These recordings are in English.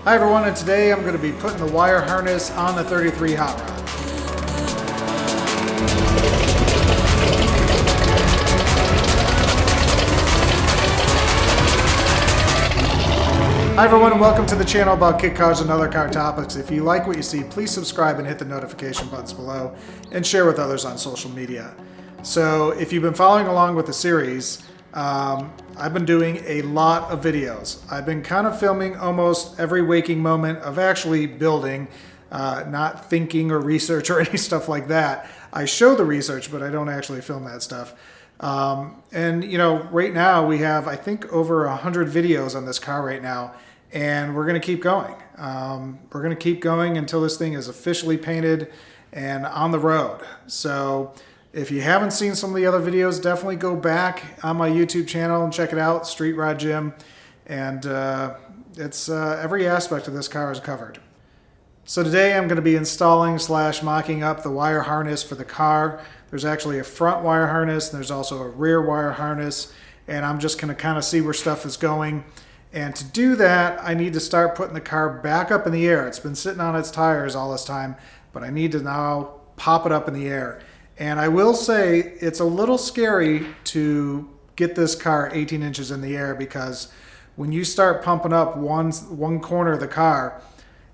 Hi everyone, and today I'm going to be putting the wire harness on the 33 Hot Rod. Hi everyone, and welcome to the channel about kit cars and other car topics. If you like what you see, please subscribe and hit the notification buttons below and share with others on social media. So if you've been following along with the series, I've been doing a lot of videos. I've been kind of filming almost every waking moment of actually building, not thinking or research or any stuff like that. I show the research, but I don't actually film that stuff. And you know, right now we have, I think, over 100 videos on this car right now, and we're going to keep going. We're going to keep going until this thing is officially painted and on the road. So if you haven't seen some of the other videos, definitely go back on my YouTube channel and check it out, Street Rod Jim. And it's every aspect of this car is covered. So today I'm going to be installing / mocking up the wire harness for the car. There's actually a front wire harness, and there's also a rear wire harness. And I'm just going to kind of see where stuff is going. And to do that, I need to start putting the car back up in the air. It's been sitting on its tires all this time, but I need to now pop it up in the air. And I will say it's a little scary to get this car 18 inches in the air, because when you start pumping up one corner of the car,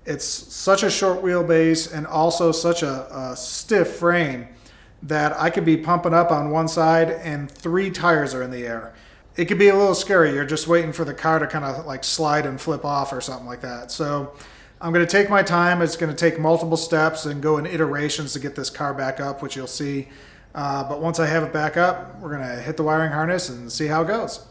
it's such a short wheelbase and also such a stiff frame that I could be pumping up on one side and 3 tires are in the air. It could be a little scary. You're just waiting for the car to kind of like slide and flip off or something like that. So I'm going to take my time. It's going to take multiple steps and go in iterations to get this car back up, which you'll see. But once I have it back up, we're going to hit the wiring harness and see how it goes.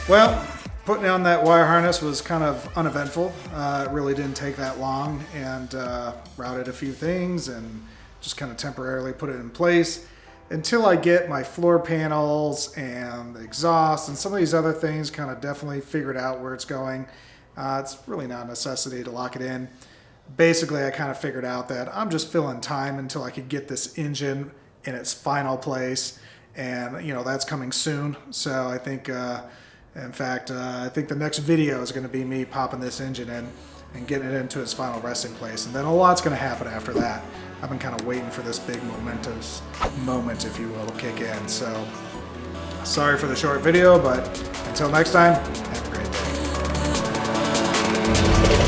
Well, putting on that wire harness was kind of uneventful. It really didn't take that long, and routed a few things and just kind of temporarily put it in place until I get my floor panels and the exhaust and some of these other things kind of definitely figured out where it's going. It's really not a necessity to lock it in. Basically, I kind of figured out that I'm just filling time until I could get this engine in its final place, and you know that's coming soon. So I think in fact, I think the next video is going to be me popping this engine in and getting it into its final resting place. And then a lot's going to happen after that. I've been kind of waiting for this big momentous moment, if you will, to kick in. So, sorry for the short video, but until next time, have a great day.